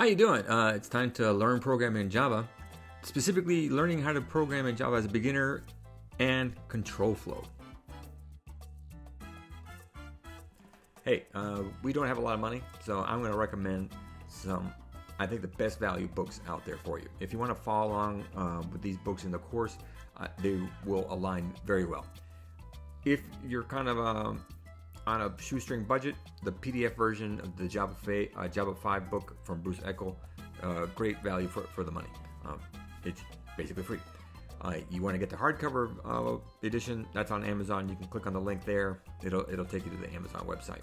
How you doing? It's time to learn programming in Java, specifically learning how to program in Java as a beginner and control flow. Hey, we don't have a lot of money, so I'm going to recommend I think the best value books out there for you. If you want to follow along with these books in the course, they will align very well. If you're kind of on a shoestring budget, the PDF version of the Java 5 book from Bruce Eckel, great value for the money. It's basically free. You want to get the hardcover edition, that's on Amazon. You can click on the link there. It'll take you to the Amazon website.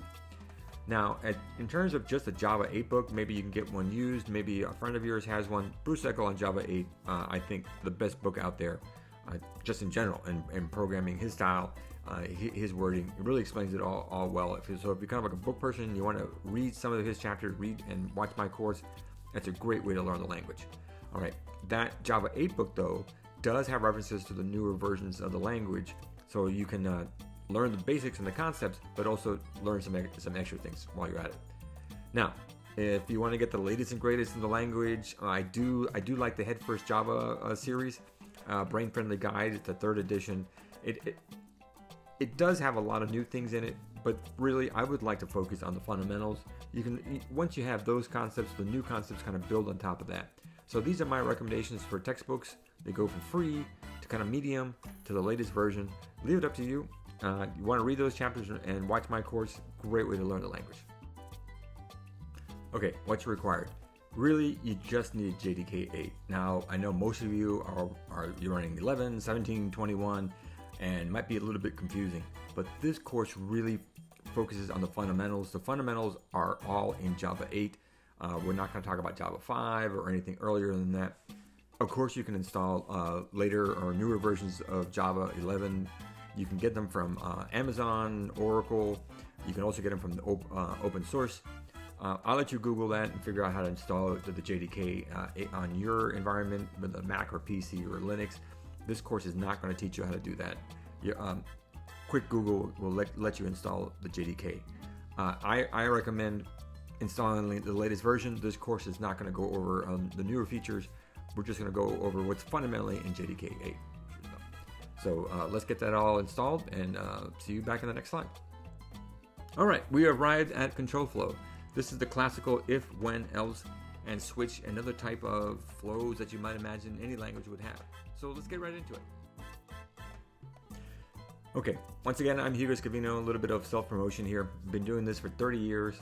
Now, in terms of just a Java 8 book, maybe you can get one used. Maybe a friend of yours has one. Bruce Eckel on Java 8, I think the best book out there, just in general, in programming, his style, his wording. It really explains it all well. If you're kind of like a book person, you want to read some of his chapters, read and watch my course, that's a great way to learn the language. All right, that Java 8 book, though, does have references to the newer versions of the language, so you can learn the basics and the concepts, but also learn some extra things while you're at it. Now, if you want to get the latest and greatest in the language, I do like the Head First Java series, Brain Friendly Guide. It's the 3rd edition. It does have a lot of new things in it, but really I would like to focus on the fundamentals. Once you have those concepts, the new concepts kind of build on top of that. So these are my recommendations for textbooks. They go from free to kind of medium to the latest version. Leave it up to you. You want to read those chapters and watch my course, great way to learn the language. Okay, what's required? Really, you just need JDK 8. Now, I know most of you you're running 11, 17, 21, and might be a little bit confusing, but this course really focuses on the fundamentals. The fundamentals are all in Java 8. We're not going to talk about Java 5 or anything earlier than that. Of course, you can install later or newer versions of Java 11. You can get them from Amazon, Oracle. You can also get them from the open source. I'll let you Google that and figure out how to install the JDK on your environment with a Mac or PC or Linux. This course is not going to teach you how to do that. Quick Google will let you install the JDK. I recommend installing the latest version. This course is not going to go over the newer features. We're just going to go over what's fundamentally in JDK 8. So let's get that all installed and see you back in the next slide. All right, we arrived at control flow. This is the classical if, when, else, and switch, and other type of flows that you might imagine any language would have. So let's get right into it. Okay, once again, I'm Hugo Scavino, a little bit of self-promotion here. Been doing this for 30 years.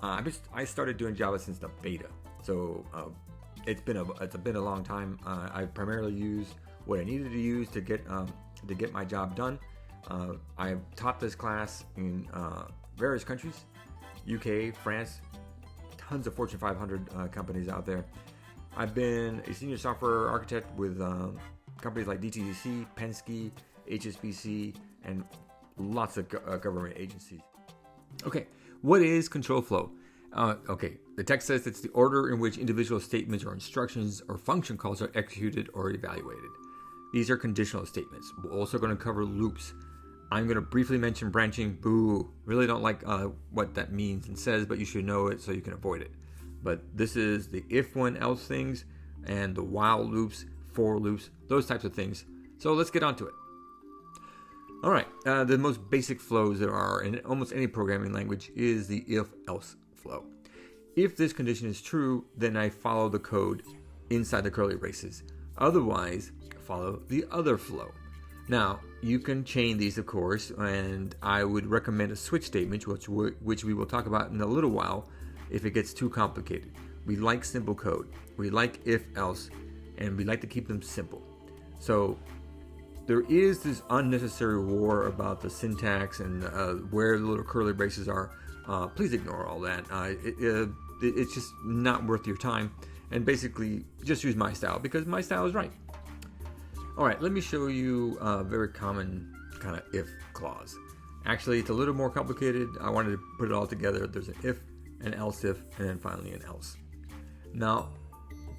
I started doing Java since the beta, so it's been a long time. I primarily used what I needed to use to get my job done. I've taught this class in various countries, UK, France, tons of Fortune 500 companies out there. I've been a senior software architect with companies like DTCC, Penske, HSBC, and lots of government agencies. Okay, what is control flow? Okay, the text says it's the order in which individual statements or instructions or function calls are executed or evaluated. These are conditional statements. We're also going to cover loops. I'm going to briefly mention branching. Boo. Really don't like what that means and says, but you should know it so you can avoid it. But this is the if, when, else things and the while loops, for loops, those types of things. So let's get on to it. All right. The most basic flows there are in almost any programming language is the if-else flow. If this condition is true, then I follow the code inside the curly braces. Otherwise, follow the other flow. Now, you can chain these, of course, and I would recommend a switch statement, which we will talk about in a little while if it gets too complicated. We like simple code. We like if-else, and we like to keep them simple. So there is this unnecessary war about the syntax and where the little curly braces are. Please ignore all that. It's just not worth your time. And basically, just use my style because my style is right. All right, let me show you a very common kind of if clause. Actually, it's a little more complicated. I wanted to put it all together. There's an if, an else if, and then finally an else. Now,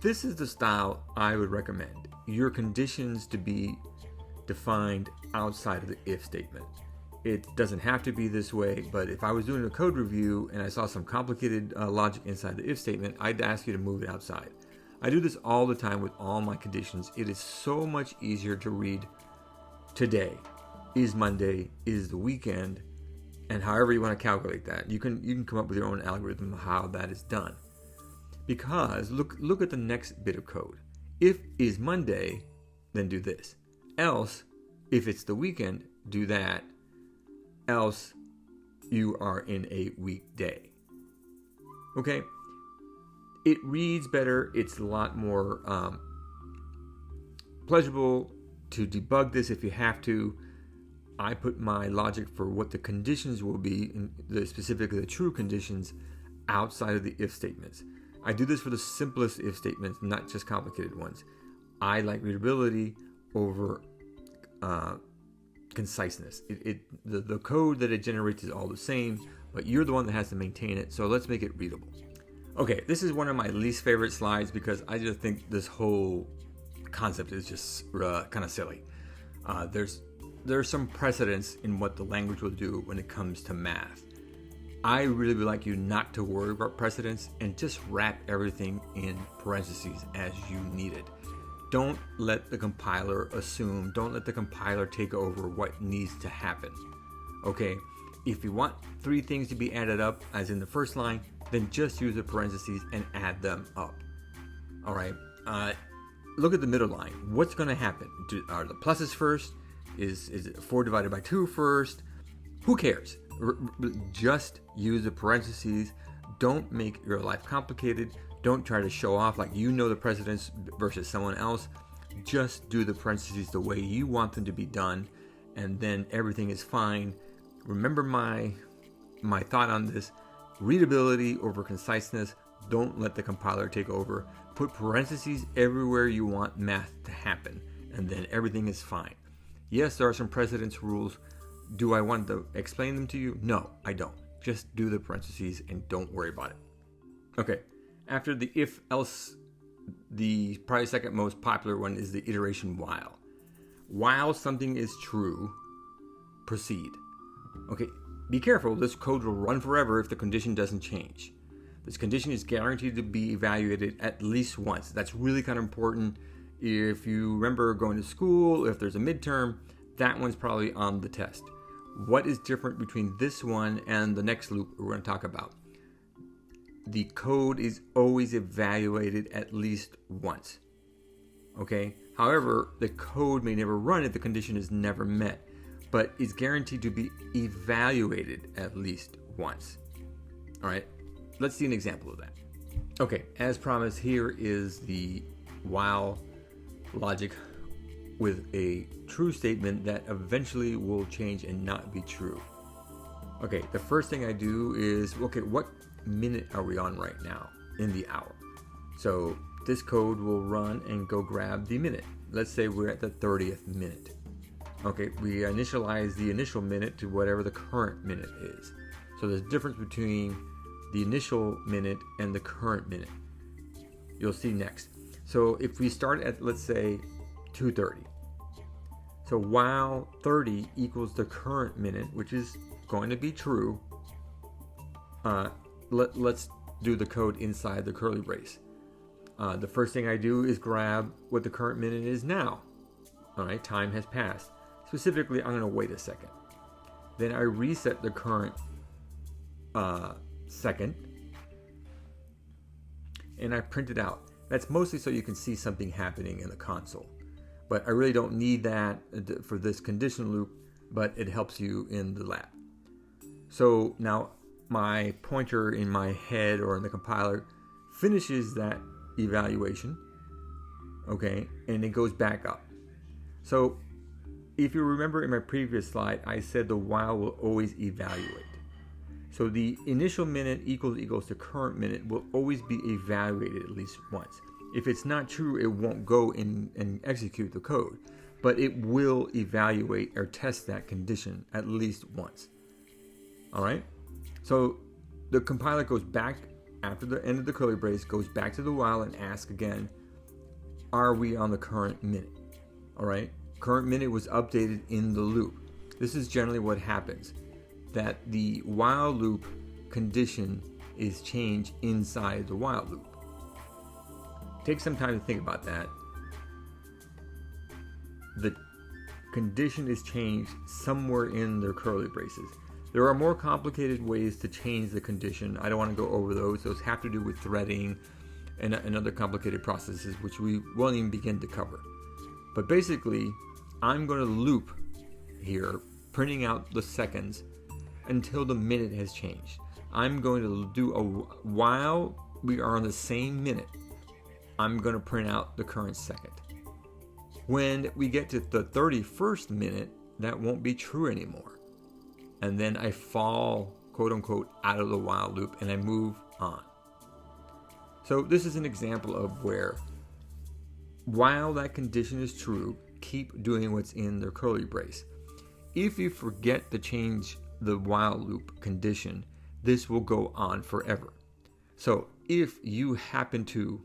this is the style I would recommend. Your conditions to be defined outside of the if statement. It doesn't have to be this way, but if I was doing a code review and I saw some complicated logic inside the if statement, I'd ask you to move it outside. I do this all the time with all my conditions. It is so much easier to read today, is Monday, is the weekend, and however you want to calculate that. You can come up with your own algorithm of how that is done. Because look at the next bit of code. If is Monday, then do this. Else, if it's the weekend, do that. Else, you are in a weekday. Okay? It reads better. It's a lot more pleasurable to debug this if you have to. I put my logic for what the conditions will be, specifically the true conditions, outside of the if statements. I do this for the simplest if statements, not just complicated ones. I like readability over conciseness. The code that it generates is all the same, but you're the one that has to maintain it, so let's make it readable. Okay, this is one of my least favorite slides because I just think this whole concept is just kind of silly. There's some precedence in what the language will do when it comes to math. I really would like you not to worry about precedence and just wrap everything in parentheses as you need it. Don't let the compiler assume, don't let the compiler take over what needs to happen. Okay, if you want 3 things to be added up, as in the first line, then just use the parentheses and add them up. All right, look at the middle line. What's going to happen? Are the pluses first? Is it 4 divided by 2 first? Who cares? Just use the parentheses. Don't make your life complicated. Don't try to show off like you know the precedence versus someone else. Just do the parentheses the way you want them to be done, and then everything is fine. Remember my thought on this: readability over conciseness. Don't let the compiler take over. Put parentheses everywhere you want math to happen, and then everything is fine. Yes, there are some precedence rules. Do I want to explain them to you? No, I don't. Just do the parentheses and don't worry about it. Okay, after the if else, the probably second most popular one is the iteration while. While something is true, proceed. Okay, be careful. This code will run forever if the condition doesn't change. This condition is guaranteed to be evaluated at least once. That's really kind of important. If you remember going to school, if there's a midterm, that one's probably on the test. What is different between this one and the next loop we're going to talk about? The code is always evaluated at least once. Okay? However, the code may never run if the condition is never met, but is guaranteed to be evaluated at least once. All right? Let's see an example of that. Okay, as promised, here is the while logic with a true statement that eventually will change and not be true. Okay, the first thing I do is, okay, what minute are we on right now in the hour? So this code will run and go grab the minute. Let's say we're at the 30th minute. Okay, we initialize the initial minute to whatever the current minute is. So there's a difference between the initial minute and the current minute. You'll see next. So if we start at, let's say, 2:30. So while 30 equals the current minute, which is going to be true, let's do the code inside the curly brace. The first thing I do is grab what the current minute is now. All right, time has passed. Specifically, I'm going to wait a second. Then I reset the current second, and I print it out. That's mostly so you can see something happening in the console. But I really don't need that for this condition loop, but it helps you in the lab. So now my pointer in my head or in the compiler finishes that evaluation, okay, and it goes back up. So if you remember in my previous slide, I said the while will always evaluate. So the initial minute equals the current minute will always be evaluated at least once. If it's not true, it won't go in and execute the code, but it will evaluate or test that condition at least once. All right? So the compiler goes back after the end of the curly brace, goes back to the while and asks again, are we on the current minute? All right? Current minute was updated in the loop. this is generally what happens, that the while loop condition is changed inside the while loop. Take some time to think about that. The condition is changed somewhere in their curly braces. There are more complicated ways to change the condition. I don't want to go over those. Those have to do with threading and other complicated processes, which we won't even begin to cover. But basically, I'm going to loop here, printing out the seconds until the minute has changed. I'm going to do while we are on the same minute, I'm going to print out the current second. When we get to the 31st minute, that won't be true anymore. And then I fall, quote unquote, out of the while loop and I move on. So this is an example of where, while that condition is true, keep doing what's in the curly brace. If you forget to change the while loop condition, this will go on forever. So if you happen to,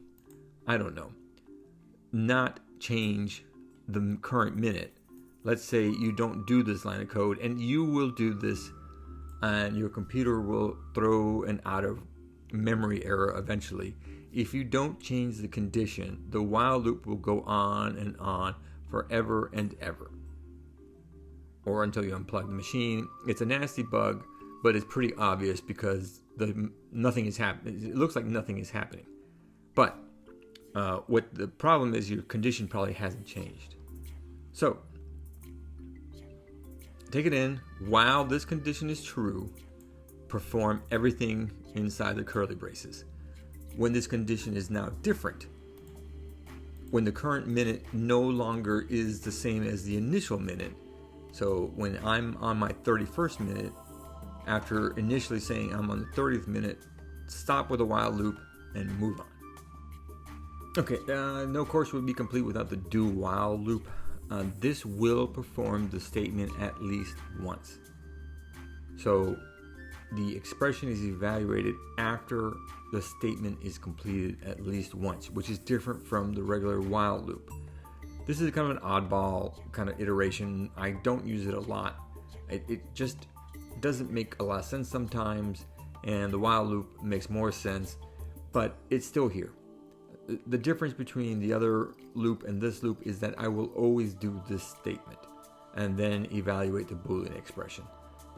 not change the current minute, let's say you don't do this line of code and you will do this and your computer will throw an out of memory error eventually. If you don't change the condition, the while loop will go on and on forever and ever, or until you unplug the machine. It's a nasty bug, but it's pretty obvious because nothing is happening. It looks like nothing is happening, but what the problem is, your condition probably hasn't changed. So take it in. While this condition is true, perform everything inside the curly braces. When this condition is now different, when the current minute no longer is the same as the initial minute, so when I'm on my 31st minute, after initially saying I'm on the 30th minute, stop with a while loop and move on. Okay, no course would be complete without the do while loop. This will perform the statement at least once. So the expression is evaluated after the statement is completed at least once, which is different from the regular while loop. This is kind of an oddball kind of iteration. I don't use it a lot. It just doesn't make a lot of sense sometimes, and the while loop makes more sense, but it's still here. The difference between the other loop and this loop is that I will always do this statement and then evaluate the Boolean expression.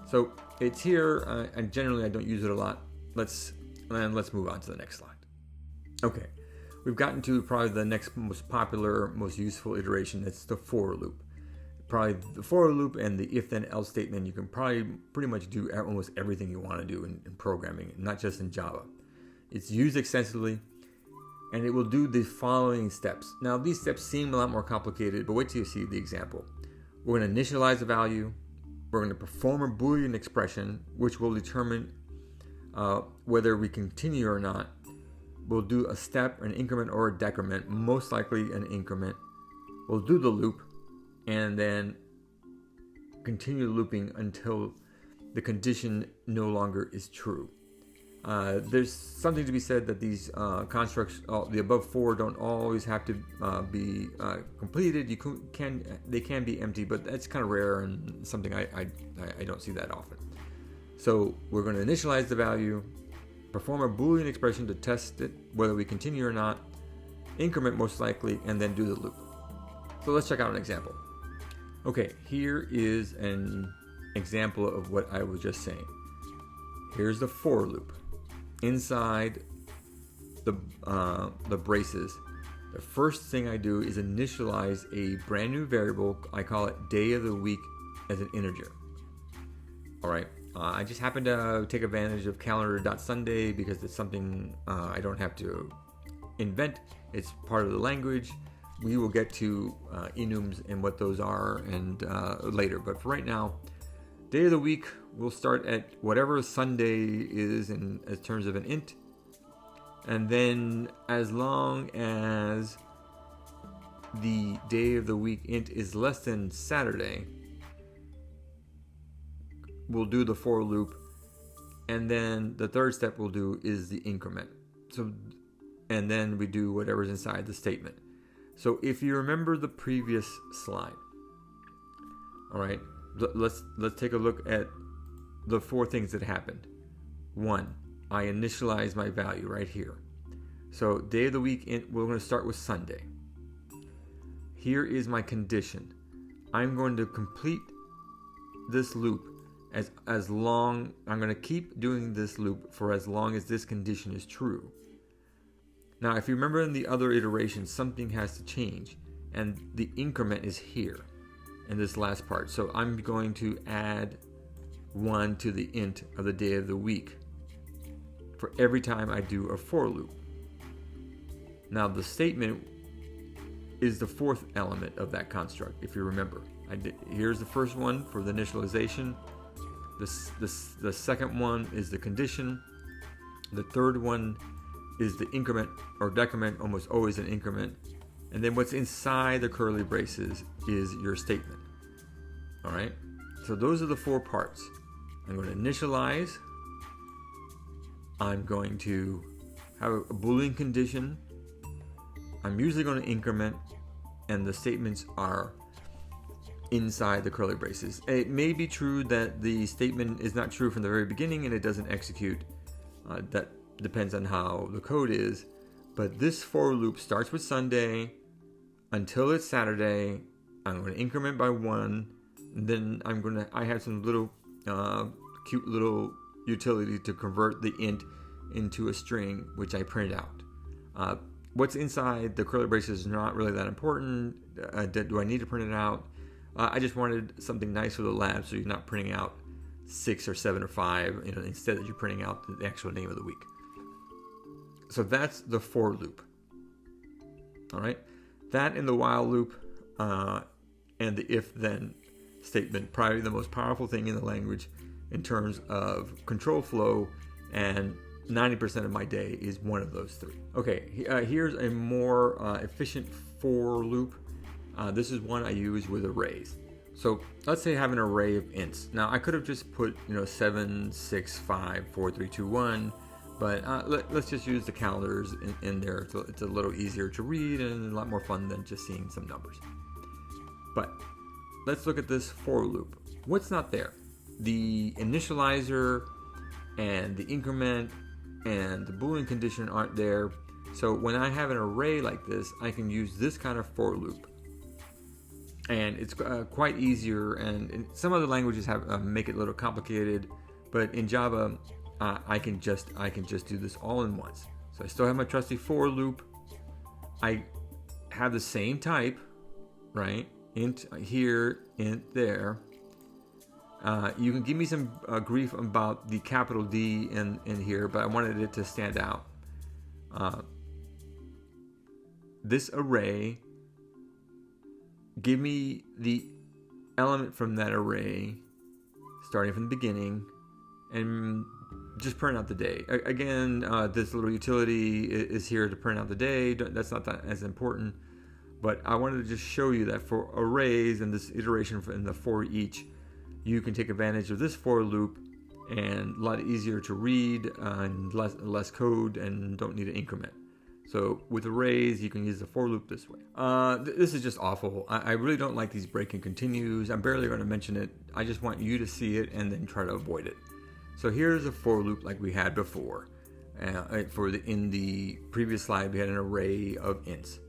So it's here, and generally I don't use it a lot. Let's move on to the next slide. Okay, we've gotten to probably the next most popular, most useful iteration. That's the for loop. Probably the for loop and the if then else statement. You can probably pretty much do almost everything you want to do in programming, not just in Java. It's used extensively, and it will do the following steps. Now these steps seem a lot more complicated, but wait till you see the example. We're going to initialize a value. We're going to perform a Boolean expression, which will determine whether we continue or not. We'll do a step, an increment, or a decrement, most likely an increment. We'll do the loop, and then continue looping until the condition no longer is true. There's something to be said that these constructs, the above four, don't always have to be completed. They can be empty, but that's kind of rare and something I don't see that often. So we're going to initialize the value, perform a Boolean expression to test it, whether we continue or not, increment most likely, and then do the loop. So let's check out an example. Okay, here is an example of what I was just saying. Here's the for loop. Inside the braces, the first thing I do is initialize a brand new variable. I call it day of the week as an integer. All right. I just happen to take advantage of calendar.sunday because it's something I don't have to invent. It's part of the language. We will get to enums and what those are and later. But for right now, day of the week, we'll start at whatever Sunday is in terms of an int. And then as long as the day of the week int is less than Saturday, we'll do the for loop. And then the third step we'll do is the increment. And then we do whatever's inside the statement. So if you remember the previous slide, all right, let's take a look at the 4 things that happened. 1, I initialize my value right here. So day of the week, we're going to start with Sunday. Here is my condition. I'm going to complete this loop as long, I'm going to keep doing this loop for as long as this condition is true. Now, if you remember in the other iteration, something has to change, and the increment is here in this last part. So I'm going to add 1 to the int of the day of the week for every time I do a for loop. Now, the statement is the 4th element of that construct, if you remember. Here's the first one for the initialization. The second one is the condition. The third one is the increment or decrement, almost always an increment. And then what's inside the curly braces is your statement. All right? So those are the 4 parts. I'm going to initialize. I'm going to have a Boolean condition. I'm usually going to increment, and the statements are inside the curly braces. It may be true that the statement is not true from the very beginning and it doesn't execute. That depends on how the code is. But this for loop starts with Sunday until it's Saturday. I'm going to increment by 1. And then I have some little cute little utility to convert the int into a string, which I print out. What's inside the curly braces is not really that important. Do I need to print it out? I just wanted something nice for the lab, so you're not printing out 6 or 7 or 5, instead that you're printing out the actual name of the week. So that's the for loop. All right, that and the while loop and the if-then statement, probably the most powerful thing in the language in terms of control flow, and 90% of my day is one of those 3. Okay, here's a more efficient for loop. This is one I use with arrays. So let's say I have an array of ints. Now I could have just put 7, 6, 5, 4, 3, 2, 1, but let's just use the calendars in there. It's a little easier to read and a lot more fun than just seeing some numbers. But let's look at this for loop. What's not there? The initializer and the increment and the Boolean condition aren't there. So when I have an array like this, I can use this kind of for loop. And it's quite easier, and some other languages have make it a little complicated, but in Java, I can just do this all in once. So I still have my trusty for loop. I have the same type, right? Int here, int there. You can give me some grief about the capital D in here, but I wanted it to stand out. This array, give me the element from that array, starting from the beginning, and just print out the day. Again, this little utility is here to print out the day. That's not that as important, but I wanted to just show you that for arrays and this iteration in the for each, you can take advantage of this for loop, and a lot easier to read and less code, and don't need an increment. So with arrays, you can use the for loop this way. This is just awful. I really don't like these break and continues. I'm barely going to mention it. I just want you to see it and then try to avoid it. So here's a for loop like we had before. In the previous slide, we had an array of ints.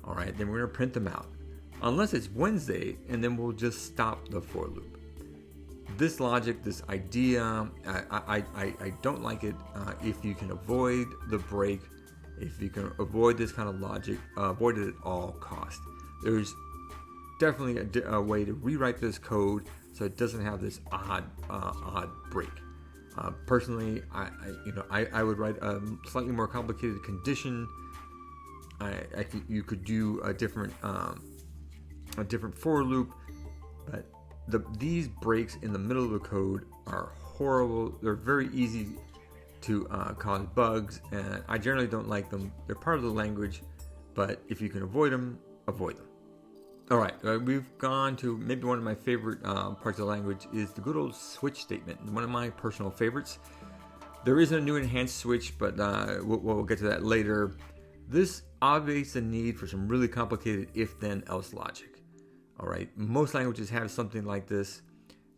All right, then we're going to print them out. Unless it's Wednesday, and then we'll just stop the for loop. This logic, this idea, I don't like it. If you can avoid the break, if you can avoid this kind of logic, avoid it at all costs. There's definitely a way to rewrite this code so it doesn't have this odd break. Personally, I would write a slightly more complicated condition. I think you could do a different for loop, but these breaks in the middle of the code are horrible. They're very easy to cause bugs, and I generally don't like them. They're part of the language, but if you can avoid them, avoid them. All right, we've gone to maybe one of my favorite parts of the language is the good old switch statement, one of my personal favorites. There is a new enhanced switch, but we'll get to that later. This obviates the need for some really complicated if-then-else logic. All right, most languages have something like this.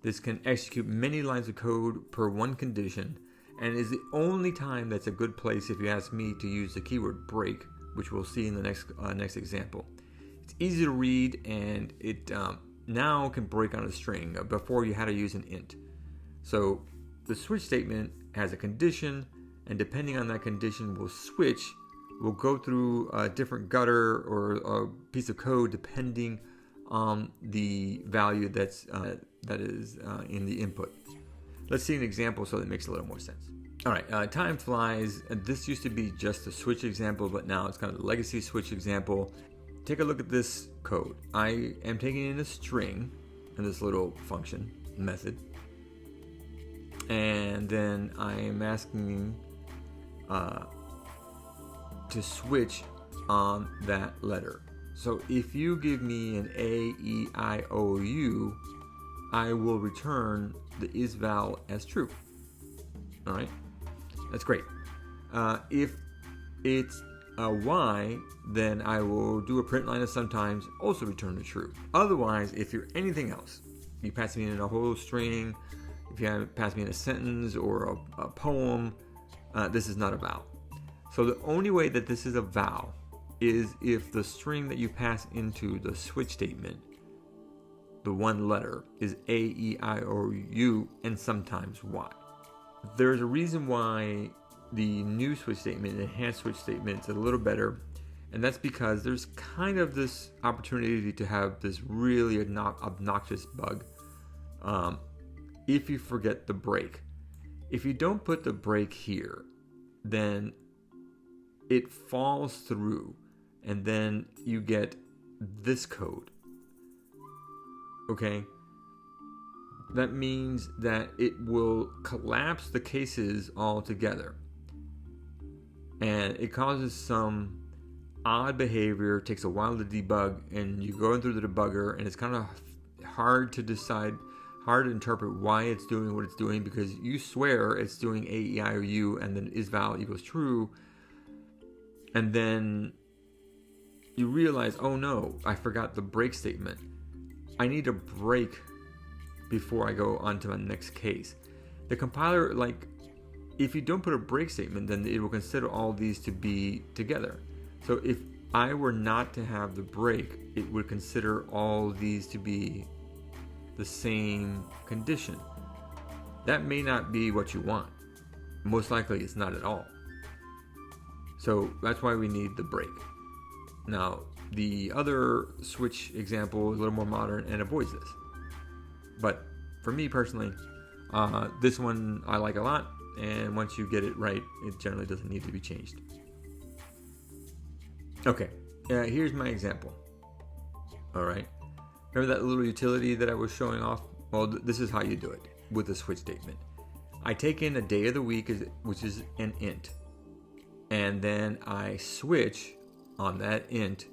This can execute many lines of code per one condition, and is the only time that's a good place, if you ask me, to use the keyword break, which we'll see in the next example. It's easy to read, and it now can break on a string. Before, you had to use an int. So the switch statement has a condition, and depending on that condition, we'll go through a different gutter or a piece of code depending on the value that is in the input. Let's see an example so that makes a little more sense. All right, time flies. This used to be just a switch example, but now it's kind of a legacy switch example. Take a look at this code. I am taking in a string in this little function method, and then I am asking to switch on that letter. So if you give me an A, E, I, O, U, I will return the isVal as true. All right, that's great. If it's a Y, then I will do a print line of sometimes, also return the true. Otherwise, if you're anything else, you pass me in a whole string, if you have pass me in a sentence or a poem, this is not a val. So the only way that this is a val is if the string that you pass into the switch statement, the one letter, is A, E, I, or U, and sometimes Y. There's a reason why the new switch statement, the enhanced switch statement, is a little better, and that's because there's kind of this opportunity to have this really obnoxious bug if you forget the break. If you don't put the break here, then it falls through, and then you get this code. Okay? That means that it will collapse the cases all together. And it causes some odd behavior, takes a while to debug, and you go through the debugger, and it's kind of hard to decide, hard to interpret why it's doing what it's doing, because you swear it's doing A, E, I, or U, and then isVal equals true, and then you realize, oh no, I forgot the break statement. I need a break before I go on to my next case. The compiler, if you don't put a break statement, then it will consider all these to be together. So if I were not to have the break, it would consider all these to be the same condition. That may not be what you want. Most likely it's not at all. So that's why we need the break. Now, the other switch example is a little more modern and avoids this. But for me personally, this one I like a lot, and once you get it right, it generally doesn't need to be changed. Okay, here's my example. All right, remember that little utility that I was showing off? Well, this is how you do it with a switch statement. I take in a day of the week, which is an int, and then I switch on that int,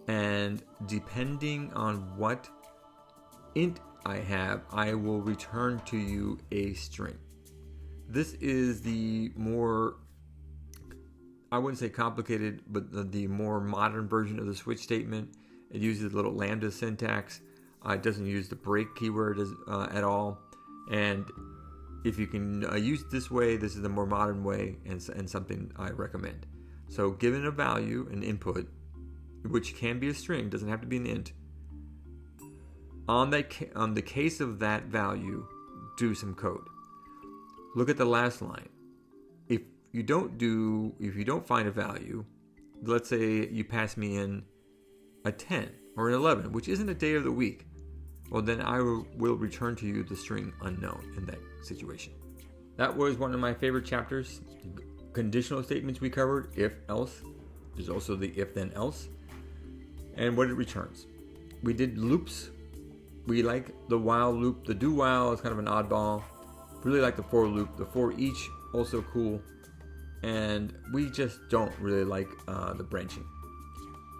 and depending on what int I have, I will return to you a string. This is the more, I wouldn't say complicated, but the more modern version of the switch statement. It uses a little lambda syntax. It doesn't use the break keyword at all. And if you can use it this way, this is the more modern way, and something I recommend. So given a value, an input, which can be a string, doesn't have to be an int, on the case of that value, do some code. Look at the last line. If you don't find a value, let's say you pass me in a 10 or an 11, which isn't a day of the week, well, then I will return to you the string unknown in that situation. That was one of my favorite chapters. Conditional statements we covered, if, else. There's also the if, then, else. And what it returns. We did loops. We like the while loop. The do while is kind of an oddball. Really like the for loop. The for each, also cool. And we just don't really like the branching.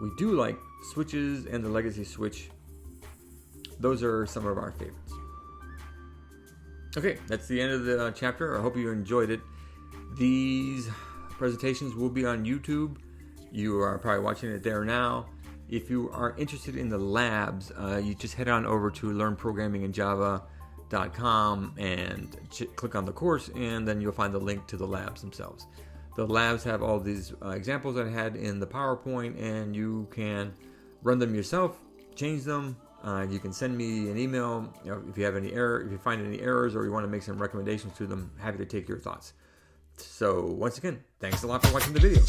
We do like switches and the legacy switch. Those are some of our favorites. Okay, that's the end of the chapter. I hope you enjoyed it. These presentations will be on YouTube. You are probably watching it there now. If you are interested in the labs, you just head on over to Learn Programming in Java and click on the course, and then you'll find the link to the labs themselves. The labs have all these examples that I had in the PowerPoint, and you can run them yourself, change them. You can send me an email if you have any if you find any errors, or you want to make some recommendations to them. Happy to take your thoughts. So once again, thanks a lot for watching the video.